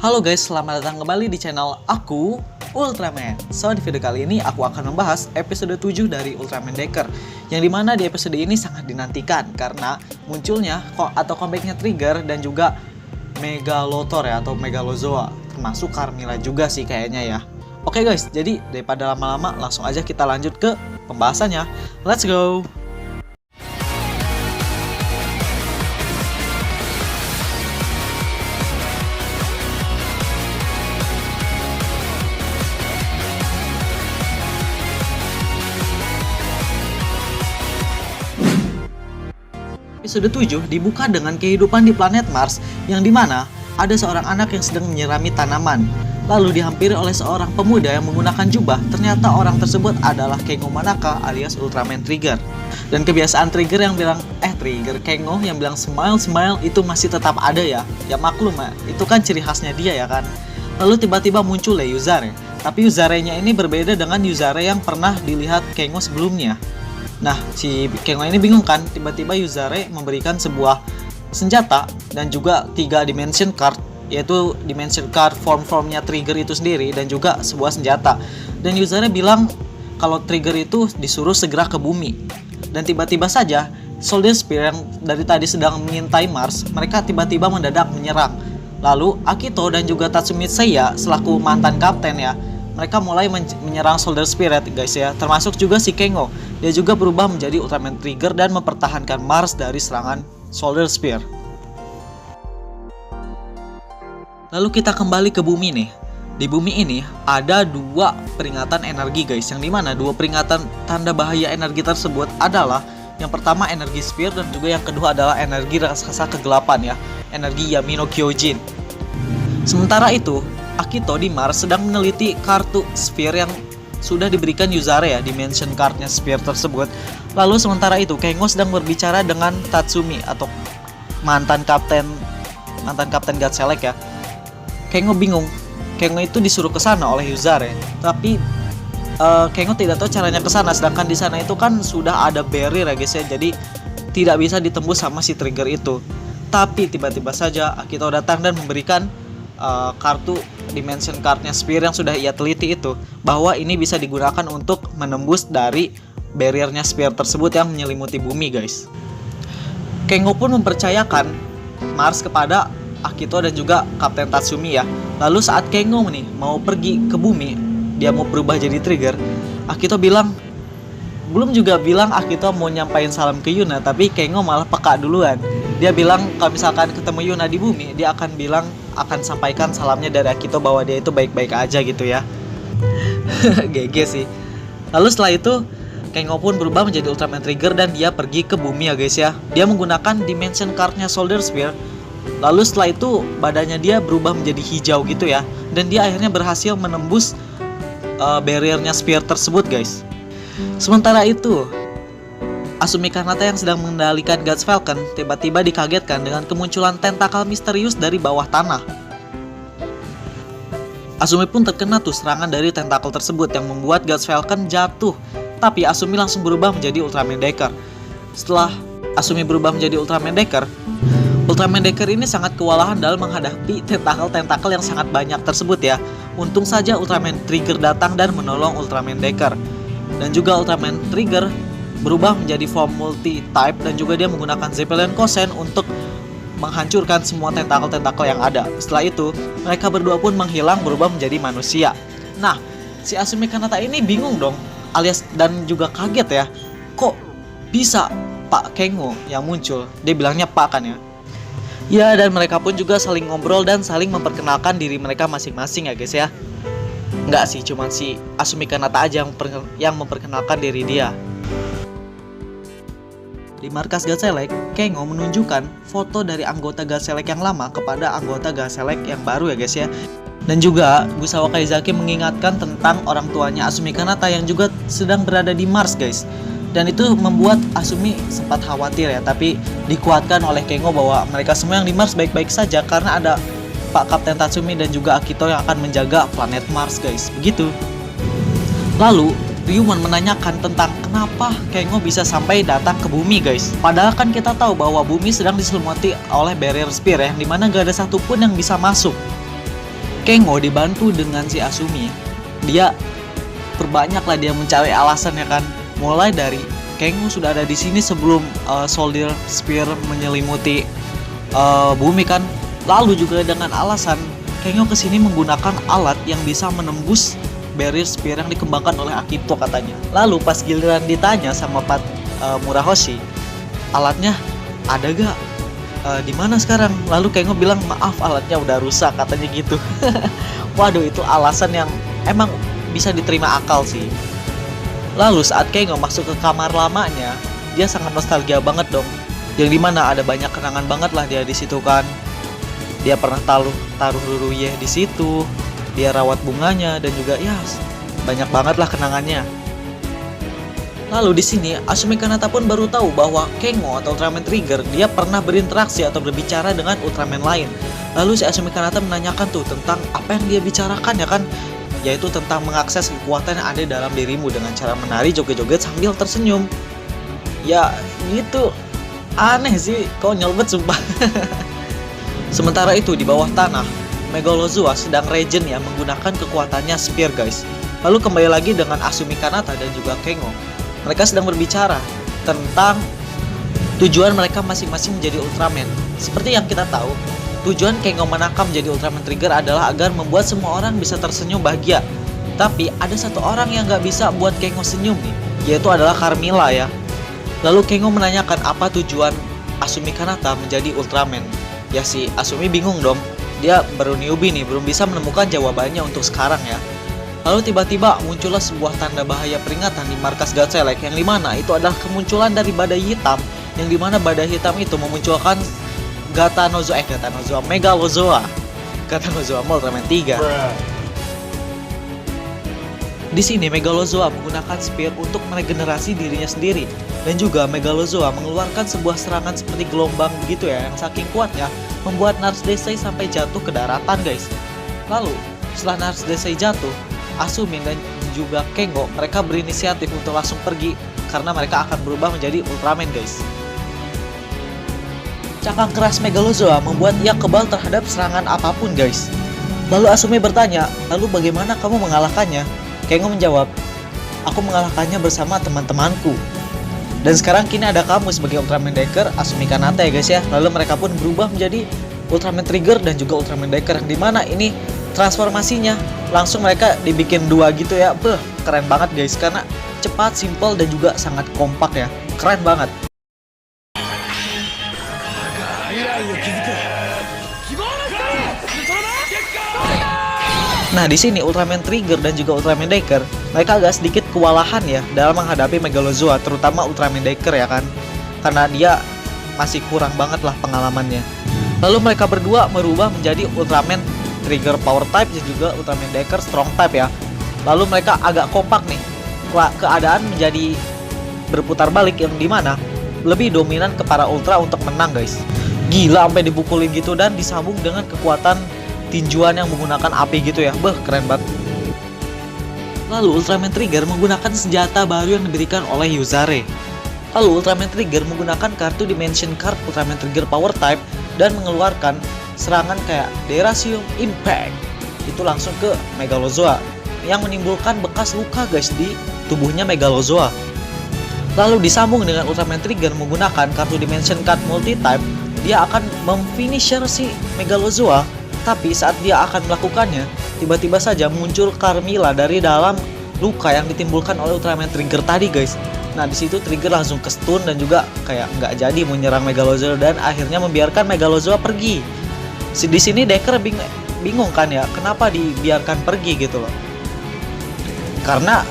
Halo guys, selamat datang kembali di channel aku, Ultraman. So, di video kali ini aku akan membahas episode 7 dari Ultraman Decker, yang dimana di episode ini sangat dinantikan karena munculnya atau comebacknya Trigger dan juga Megalothor ya, atau Megalozoa, termasuk Carmilla juga sih kayaknya ya. Oke guys, jadi daripada lama-lama langsung aja kita lanjut ke pembahasannya. Let's go! Episode 7 dibuka dengan kehidupan di planet Mars yang dimana ada seorang anak yang sedang menyirami tanaman. Lalu dihampiri oleh seorang pemuda yang menggunakan jubah. Ternyata orang tersebut adalah Kengo Manaka alias Ultraman Trigger. Dan kebiasaan Trigger yang bilang, Kengo yang bilang smile itu masih tetap ada ya. Ya maklum ya, itu kan ciri khasnya dia ya kan. Lalu tiba-tiba muncul Yuzare. Tapi Yuzare-nya ini berbeda dengan Yuzare yang pernah dilihat Kengo sebelumnya. Nah, si Kengo ini bingung kan, tiba-tiba Yuzare memberikan sebuah senjata dan juga 3 dimension card, yaitu dimension card form-formnya Trigger itu sendiri dan juga sebuah senjata. Dan Yuzare bilang kalau Trigger itu disuruh segera ke bumi. Dan tiba-tiba saja Soldier Spear yang dari tadi sedang mengintai Mars, mereka tiba-tiba mendadak menyerang. Lalu Akito dan juga Tatsumi Seiya selaku mantan kapten ya, mereka mulai menyerang Soldier Spirit guys ya, termasuk juga si Kengo. Dia juga berubah menjadi Ultraman Trigger dan mempertahankan Mars dari serangan Soldier Spear. Lalu kita kembali ke bumi nih. Di bumi ini ada 2 peringatan energi guys, yang dimana 2 peringatan tanda bahaya energi tersebut adalah yang pertama energi Spear dan juga yang kedua adalah energi raksasa kegelapan ya, energi Yamino Kyojin. Sementara itu Akito di Mars sedang meneliti kartu Sphere yang sudah diberikan Yuzare ya, dimension cardnya Sphere tersebut. Lalu sementara itu Kengo sedang berbicara dengan Tatsumi atau mantan kapten God Select ya. Kengo bingung. Kengo itu disuruh ke sana oleh Yuzare, tapi Kengo tidak tahu caranya ke sana, sedangkan di sana itu kan sudah ada barrier ya guys ya, jadi tidak bisa ditembus sama si Trigger itu. Tapi tiba-tiba saja Akito datang dan memberikan kartu dimension cardnya Spear yang sudah ia teliti itu, bahwa ini bisa digunakan untuk menembus dari barriernya Spear tersebut yang menyelimuti bumi guys. Kengo pun mempercayakan Mars kepada Akito dan juga Kapten Tatsumi ya. Lalu saat Kengo nih mau pergi ke bumi, dia mau berubah jadi Trigger, Akito belum bilang Akito mau nyampain salam ke Yuna, tapi Kengo malah peka duluan. Dia bilang kalau misalkan ketemu Yuna di bumi, dia akan sampaikan salamnya dari Akito bahwa dia itu baik-baik aja gitu ya. GG sih. Lalu setelah itu Kengo pun berubah menjadi Ultraman Trigger dan dia pergi ke bumi ya guys ya. Dia menggunakan dimension cardnya Soldier Spear. Lalu setelah itu badannya dia berubah menjadi hijau gitu ya, dan dia akhirnya berhasil menembus barriernya Spear tersebut guys. Sementara itu Asumi Kanata yang sedang mengendalikan God's Falcon tiba-tiba dikagetkan dengan kemunculan tentakel misterius dari bawah tanah. Asumi pun terkena serangan dari tentakel tersebut yang membuat God's Falcon jatuh. Tapi Asumi langsung berubah menjadi Ultraman Decker. Setelah Asumi berubah menjadi Ultraman Decker ini sangat kewalahan dalam menghadapi tentakel-tentakel yang sangat banyak tersebut ya. Untung saja Ultraman Trigger datang dan menolong Ultraman Decker. Dan juga Ultraman Trigger berubah menjadi form multi-type dan juga dia menggunakan Zeppelin Kosen untuk menghancurkan semua tentakel-tentakel yang ada. Setelah itu, mereka berdua pun menghilang berubah menjadi manusia. Nah, si Asumi Kanata ini bingung dong, alias dan juga kaget ya. Kok bisa Pak Kengo yang muncul? Dia bilangnya Pak kan ya. Ya, dan mereka pun juga saling ngobrol dan saling memperkenalkan diri mereka masing-masing ya guys ya. Enggak sih, cuman si Asumi Kanata aja yang memperkenalkan diri dia. Di markas God Select, Kengo menunjukkan foto dari anggota God Select yang lama kepada anggota God Select yang baru ya guys ya. Dan juga Gusawa Kaizaki mengingatkan tentang orang tuanya Asumi Kanata yang juga sedang berada di Mars guys. Dan itu membuat Asumi sempat khawatir ya, tapi dikuatkan oleh Kengo bahwa mereka semua yang di Mars baik-baik saja karena ada Pak Kapten Tatsumi dan juga Akito yang akan menjaga planet Mars guys. Begitu. Lalu Ryuman menanyakan tentang kenapa Kengo bisa sampai datang ke bumi guys. Padahal kan kita tahu bahwa bumi sedang diselimuti oleh barrier Spear yang dimana gak ada satupun yang bisa masuk. Kengo dibantu dengan si Asumi, dia perbanyaklah dia mencari alasan ya kan. Mulai dari Kengo sudah ada di sini sebelum Soldier Spear menyelimuti bumi kan. Lalu juga dengan alasan Kengo kesini menggunakan alat yang bisa menembus barrier spear yang dikembangkan oleh Akito katanya. Lalu pas giliran ditanya sama Pat Murahoshi, alatnya ada gak? Di mana sekarang? Lalu Kengo bilang maaf alatnya udah rusak katanya gitu. Waduh, itu alasan yang emang bisa diterima akal sih. Lalu saat Kengo masuk ke kamar lamanya, dia sangat nostalgia banget dong. Yang dimana ada banyak kenangan banget lah dia di situ kan. Dia pernah taruh Ruruye di situ, dia rawat bunganya dan juga ya banyak banget lah kenangannya. Lalu di sini Asumi Kanata pun baru tahu bahwa Kengo atau Ultraman Trigger dia pernah berinteraksi atau berbicara dengan Ultraman lain. Lalu si Asumi Kanata menanyakan tuh tentang apa yang dia bicarakan ya kan, yaitu tentang mengakses kekuatan yang ada dalam dirimu dengan cara menari joget-joget sambil tersenyum. Ya gitu, aneh sih, konyol banget sumpah. Sementara itu di bawah tanah, Megalozoa sedang regen ya menggunakan kekuatannya Spear guys. Lalu kembali lagi dengan Asumi Kanata dan juga Kengo. Mereka sedang berbicara tentang tujuan mereka masing-masing menjadi Ultraman. Seperti yang kita tahu, tujuan Kengo menangkap menjadi Ultraman Trigger adalah agar membuat semua orang bisa tersenyum bahagia. Tapi ada satu orang yang gak bisa buat Kengo senyum nih, yaitu adalah Carmilla ya. Lalu Kengo menanyakan apa tujuan Asumi Kanata menjadi Ultraman. Ya si Asumi bingung dong, dia baru newbie nih, belum bisa menemukan jawabannya untuk sekarang ya. Lalu tiba-tiba muncullah sebuah tanda bahaya peringatan di markas Gatselek yang dimana itu adalah kemunculan dari badai hitam, yang dimana badai hitam itu memunculkan Gatanozoa Megalozoa Ultraman 3. Di sini Megalozoa menggunakan spear untuk meregenerasi dirinya sendiri, dan juga Megalozoa mengeluarkan sebuah serangan seperti gelombang begitu ya, yang saking kuatnya membuat Nars Desai sampai jatuh ke daratan guys. Lalu setelah Nars Desai jatuh, Asumi dan juga Kengo mereka berinisiatif untuk langsung pergi karena mereka akan berubah menjadi Ultraman guys. Cakang keras Megalozoa membuat ia kebal terhadap serangan apapun guys. Lalu Asumi bertanya, lalu bagaimana kamu mengalahkannya? Kengo menjawab, aku mengalahkannya bersama teman-temanku. Dan sekarang kini ada kamu sebagai Ultraman Decker, Asumi Kanata ya guys ya. Lalu mereka pun berubah menjadi Ultraman Trigger dan juga Ultraman Decker, yang dimana ini transformasinya langsung mereka dibikin dua gitu ya. Keren banget guys, karena cepat, simple dan juga sangat kompak ya. Keren banget. Nah di sini Ultraman Trigger dan juga Ultraman Decker mereka agak sedikit kewalahan ya dalam menghadapi Megalozoa, terutama Ultraman Decker ya kan, karena dia masih kurang banget lah pengalamannya. Lalu mereka berdua merubah menjadi Ultraman Trigger Power Type dan juga Ultraman Decker Strong Type ya. Lalu mereka agak kompak nih, keadaan menjadi berputar balik yang dimana lebih dominan ke para Ultra untuk menang guys. Gila sampai dipukulin gitu dan disambung dengan kekuatan tinjuan yang menggunakan api gitu ya. Keren banget. Lalu Ultraman Trigger menggunakan senjata baru yang diberikan oleh Yuzare. Lalu Ultraman Trigger menggunakan kartu Dimension Card Ultraman Trigger Power Type dan mengeluarkan serangan kayak Deracium Impact. Itu langsung ke Megalozoa yang menimbulkan bekas luka guys di tubuhnya Megalozoa. Lalu disambung dengan Ultraman Trigger menggunakan kartu Dimension Card Multi Type, dia akan memfinisher si Megalozoa. Tapi saat dia akan melakukannya, tiba-tiba saja muncul Carmilla dari dalam luka yang ditimbulkan oleh Ultraman Trigger tadi guys. Nah di situ Trigger langsung ke stun dan juga kayak nggak jadi menyerang Megalozoa dan akhirnya membiarkan Megalozoa pergi. Di sini Decker bingung kan ya, kenapa dibiarkan pergi gitu loh. Karena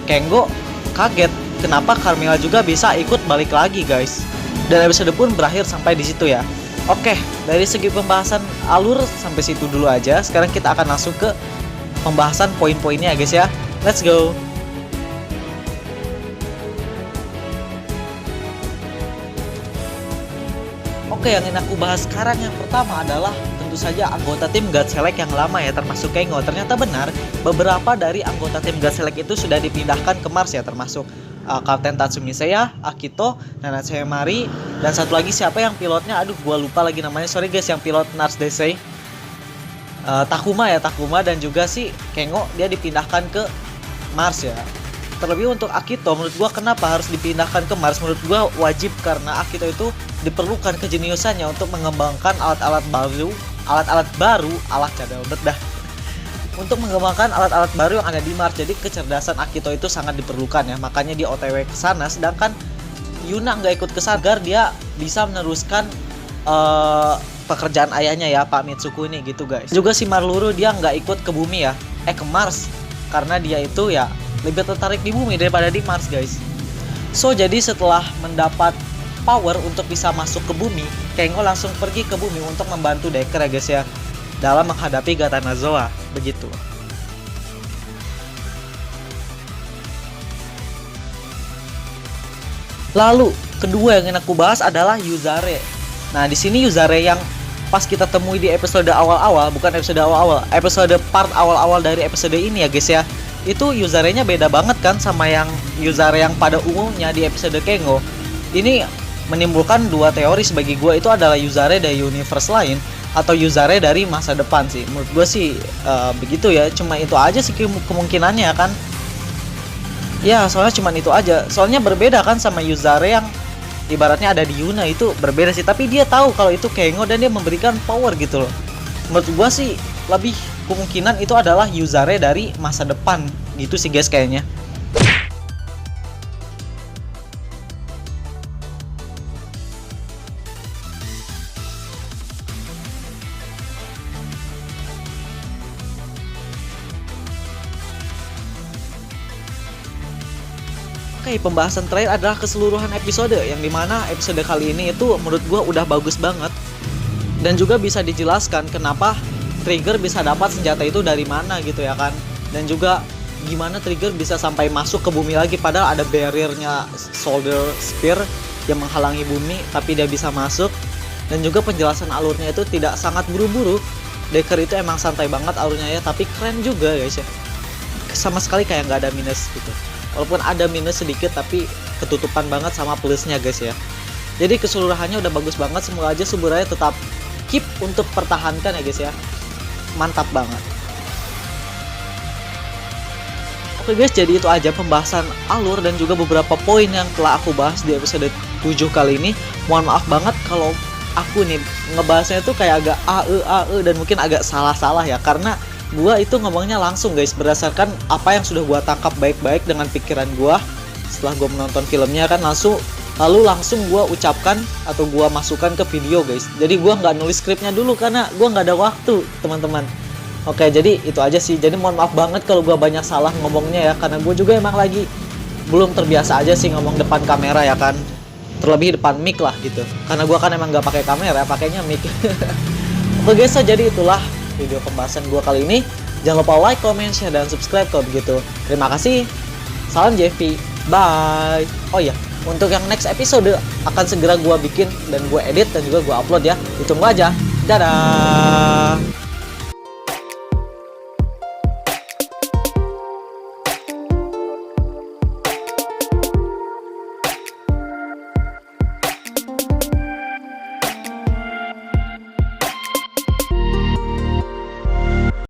Kengo kaget kenapa Carmilla juga bisa ikut balik lagi guys. Dan episode pun berakhir sampai di situ ya. Oke, dari segi pembahasan alur sampai situ dulu aja. Sekarang kita akan langsung ke pembahasan poin-poinnya guys ya. Let's go. Oke, yang ingin aku bahas sekarang yang pertama adalah tentu saja anggota tim Gatselek yang lama ya, termasuk Kengo. Ternyata benar, beberapa dari anggota tim Gatselek itu sudah dipindahkan ke Mars ya, termasuk Kapten Tatsumi Seiya, Akito, Nanatsue Mari, dan satu lagi siapa yang pilotnya, aduh gua lupa lagi namanya, sorry guys, yang pilot Nars Desai. Takuma dan juga si Kengo dia dipindahkan ke Mars ya. Terlebih untuk Akito, menurut gua kenapa harus dipindahkan ke Mars? Menurut gua wajib karena Akito itu diperlukan kejeniusannya untuk mengembangkan alat-alat baru, alat cadel bedah. Untuk mengembangkan alat-alat baru yang ada di Mars. Jadi kecerdasan Akito itu sangat diperlukan ya. Makanya dia OTW ke sana, sedangkan Yuna nggak ikut ke sana agar dia bisa meneruskan pekerjaan ayahnya ya, Pak Mitsuku ini gitu guys. Juga si Marluru dia nggak ikut ke bumi ya, ke Mars, karena dia itu ya lebih tertarik di bumi daripada di Mars guys. So jadi setelah mendapat power untuk bisa masuk ke bumi, Kengo langsung pergi ke bumi untuk membantu Decker ya guys ya, dalam menghadapi Gatanazoa begitu. Lalu kedua yang ingin aku bahas adalah Yuzare. Nah di sini Yuzare yang pas kita temui di episode awal-awal, bukan episode awal-awal, episode part awal-awal dari episode ini ya guys ya. Itu Yuzare-nya beda banget kan sama yang Yuzare yang pada umumnya di episode Kengo. Ini menimbulkan dua teori bagi gue, itu adalah Yuzare dari universe lain atau Yuzare dari masa depan sih. Menurut gue sih begitu ya, cuma itu aja sih kemungkinannya kan. Ya soalnya cuma itu aja, soalnya berbeda kan sama Yuzare yang ibaratnya ada di Yuna, itu berbeda sih. Tapi dia tahu kalau itu Kengo dan dia memberikan power gitu loh. Menurut gua sih lebih kemungkinan itu adalah Yuzare dari masa depan gitu sih guys kayaknya. Oke, pembahasan terakhir adalah keseluruhan episode, yang dimana episode kali ini itu menurut gue udah bagus banget. Dan juga bisa dijelaskan kenapa Trigger bisa dapat senjata itu dari mana gitu ya kan. Dan juga gimana Trigger bisa sampai masuk ke bumi lagi, padahal ada barriernya Soldier Spear yang menghalangi bumi, tapi dia bisa masuk. Dan juga penjelasan alurnya itu tidak sangat buru-buru. Decker itu emang santai banget alurnya ya, tapi keren juga guys ya. Sama sekali kayak nggak ada minus gitu. Walaupun ada minus sedikit tapi ketutupan banget sama plusnya guys ya. Jadi keseluruhannya udah bagus banget. Semoga aja Suburaya tetap keep untuk pertahankan ya guys ya. Mantap banget. Oke guys, jadi itu aja pembahasan alur dan juga beberapa poin yang telah aku bahas di episode 7 kali ini. Mohon maaf banget kalau aku nih ngebahasnya tuh kayak agak AE dan mungkin agak salah-salah ya, karena gua itu ngomongnya langsung guys, berdasarkan apa yang sudah gua tangkap baik-baik dengan pikiran gua setelah gua menonton filmnya kan, lalu langsung gua ucapkan atau gua masukkan ke video guys. Jadi gua nggak nulis skripnya dulu karena gua nggak ada waktu teman-teman. Oke, jadi itu aja sih. Jadi mohon maaf banget kalau gua banyak salah ngomongnya ya, karena gua juga emang lagi belum terbiasa aja sih ngomong depan kamera ya kan, terlebih depan mic lah gitu, karena gua kan emang nggak pakai kamera, pakainya mic. Oke guys, jadi itulah video pembahasan gua kali ini. Jangan lupa like, comment, share, dan subscribe kalau begitu. Terima kasih. Salam JV. Bye. Oh iya, untuk yang next episode akan segera gua bikin dan gua edit dan juga gua upload ya. Ditunggu aja. Dadah.